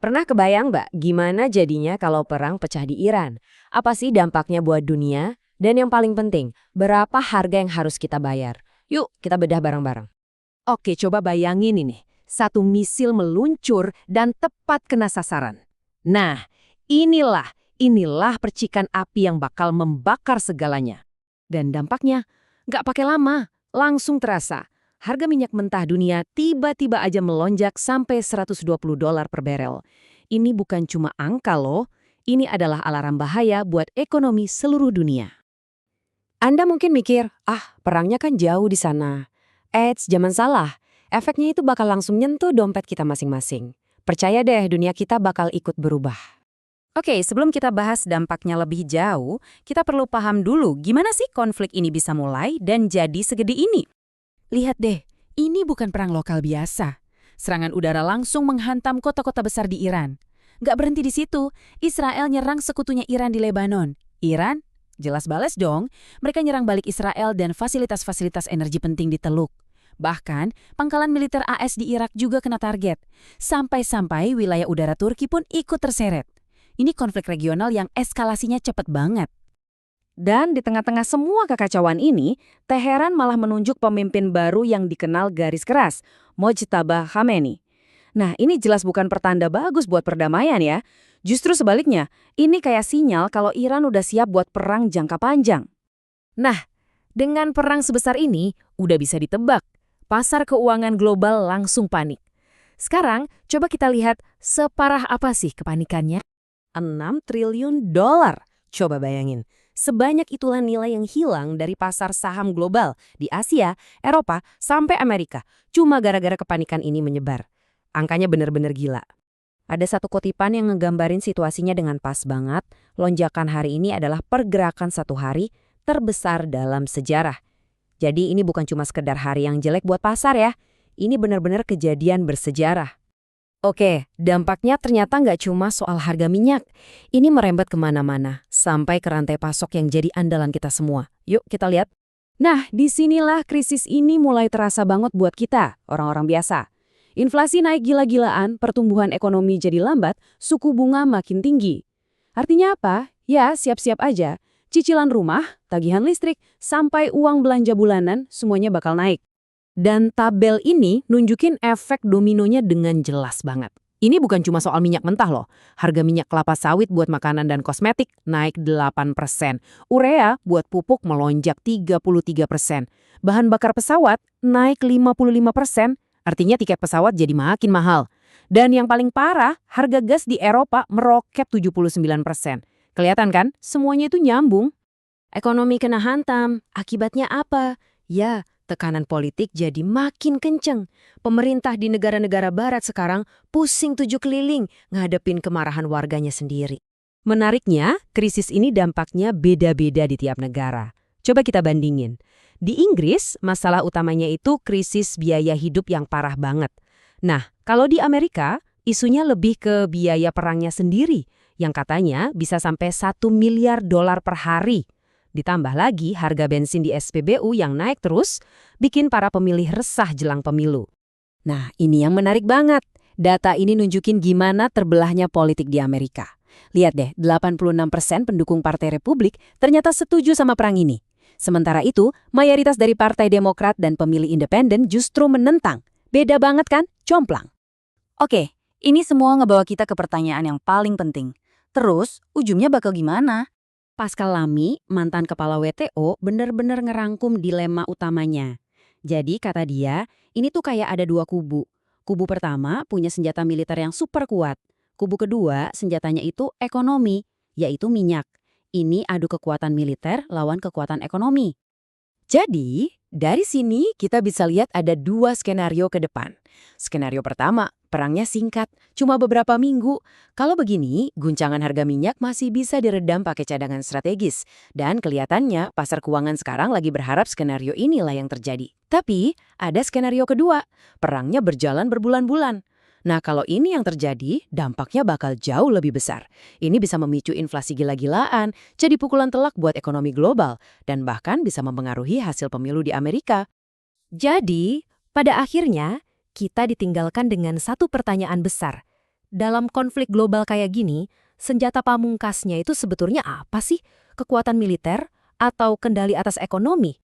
Pernah kebayang Mbak, gimana jadinya kalau perang pecah di Iran? Apa sih dampaknya buat dunia? Dan yang paling penting, berapa harga yang harus kita bayar? Yuk, kita bedah bareng-bareng. Oke, coba bayangin ini. Satu misil meluncur dan tepat kena sasaran. Nah, inilah percikan api yang bakal membakar segalanya. Dan dampaknya nggak pakai lama, langsung terasa. Harga minyak mentah dunia tiba-tiba aja melonjak sampai $120 per barel. Ini bukan cuma angka loh, ini adalah alarm bahaya buat ekonomi seluruh dunia. Anda mungkin mikir, perangnya kan jauh di sana. Jangan salah. Efeknya itu bakal langsung nyentuh dompet kita masing-masing. Percaya deh, dunia kita bakal ikut berubah. Oke, sebelum kita bahas dampaknya lebih jauh, kita perlu paham dulu gimana sih konflik ini bisa mulai dan jadi segede ini. Lihat deh, ini bukan perang lokal biasa. Serangan udara langsung menghantam kota-kota besar di Iran. Nggak berhenti di situ, Israel nyerang sekutunya Iran di Lebanon. Iran? Jelas balas dong, mereka nyerang balik Israel dan fasilitas-fasilitas energi penting di Teluk. Bahkan, pangkalan militer AS di Irak juga kena target. Sampai-sampai wilayah udara Turki pun ikut terseret. Ini konflik regional yang eskalasinya cepat banget. Dan di tengah-tengah semua kekacauan ini, Teheran malah menunjuk pemimpin baru yang dikenal garis keras, Mojtaba Khamenei. Nah, ini jelas bukan pertanda bagus buat perdamaian ya. Justru sebaliknya, ini kayak sinyal kalau Iran udah siap buat perang jangka panjang. Nah, dengan perang sebesar ini, udah bisa ditebak. Pasar keuangan global langsung panik. Sekarang, coba kita lihat separah apa sih kepanikannya. $6 triliun. Coba bayangin. Sebanyak itulah nilai yang hilang dari pasar saham global di Asia, Eropa, sampai Amerika. Cuma gara-gara kepanikan ini menyebar. Angkanya bener-bener gila. Ada satu kutipan yang ngegambarin situasinya dengan pas banget. Lonjakan hari ini adalah pergerakan satu hari terbesar dalam sejarah. Jadi ini bukan cuma sekedar hari yang jelek buat pasar ya. Ini benar-benar kejadian bersejarah. Oke, dampaknya ternyata nggak cuma soal harga minyak. Ini merembet kemana-mana, sampai ke rantai pasok yang jadi andalan kita semua. Yuk kita lihat. Nah, disinilah krisis ini mulai terasa banget buat kita, orang-orang biasa. Inflasi naik gila-gilaan, pertumbuhan ekonomi jadi lambat, suku bunga makin tinggi. Artinya apa? Ya, siap-siap aja. Cicilan rumah, tagihan listrik, sampai uang belanja bulanan, semuanya bakal naik. Dan tabel ini nunjukin efek dominonya dengan jelas banget. Ini bukan cuma soal minyak mentah loh. Harga minyak kelapa sawit buat makanan dan kosmetik naik 8%. Urea buat pupuk melonjak 33%. Bahan bakar pesawat naik 55%. Artinya tiket pesawat jadi makin mahal. Dan yang paling parah, harga gas di Eropa meroket 79%. Kelihatan kan? Semuanya itu nyambung. Ekonomi kena hantam. Akibatnya apa? Ya, tekanan politik jadi makin kenceng. Pemerintah di negara-negara barat sekarang pusing tujuh keliling ngadepin kemarahan warganya sendiri. Menariknya, krisis ini dampaknya beda-beda di tiap negara. Coba kita bandingin. Di Inggris, masalah utamanya itu krisis biaya hidup yang parah banget. Nah, kalau di Amerika, isunya lebih ke biaya perangnya sendiri, yang katanya bisa sampai $1 miliar per hari. Ditambah lagi harga bensin di SPBU yang naik terus, bikin para pemilih resah jelang pemilu. Nah, ini yang menarik banget. Data ini nunjukin gimana terbelahnya politik di Amerika. Lihat deh, 86% pendukung Partai Republik ternyata setuju sama perang ini. Sementara itu, mayoritas dari Partai Demokrat dan pemilih independen justru menentang. Beda banget kan? Jomplang. Oke, ini semua ngebawa kita ke pertanyaan yang paling penting. Terus, ujungnya bakal gimana? Pascal Lamy, mantan kepala WTO, bener-bener ngerangkum dilema utamanya. Jadi kata dia, ini tuh kayak ada dua kubu. Kubu pertama punya senjata militer yang super kuat. Kubu kedua senjatanya itu ekonomi, yaitu minyak. Ini adu kekuatan militer lawan kekuatan ekonomi. Jadi, dari sini kita bisa lihat ada dua skenario ke depan. Skenario pertama, perangnya singkat, cuma beberapa minggu. Kalau begini, guncangan harga minyak masih bisa diredam pakai cadangan strategis. Dan kelihatannya pasar keuangan sekarang lagi berharap skenario inilah yang terjadi. Tapi, ada skenario kedua, perangnya berjalan berbulan-bulan. Nah, kalau ini yang terjadi, dampaknya bakal jauh lebih besar. Ini bisa memicu inflasi gila-gilaan, jadi pukulan telak buat ekonomi global, dan bahkan bisa mempengaruhi hasil pemilu di Amerika. Jadi, pada akhirnya, kita ditinggalkan dengan satu pertanyaan besar. Dalam konflik global kayak gini, senjata pamungkasnya itu sebetulnya apa sih? Kekuatan militer atau kendali atas ekonomi?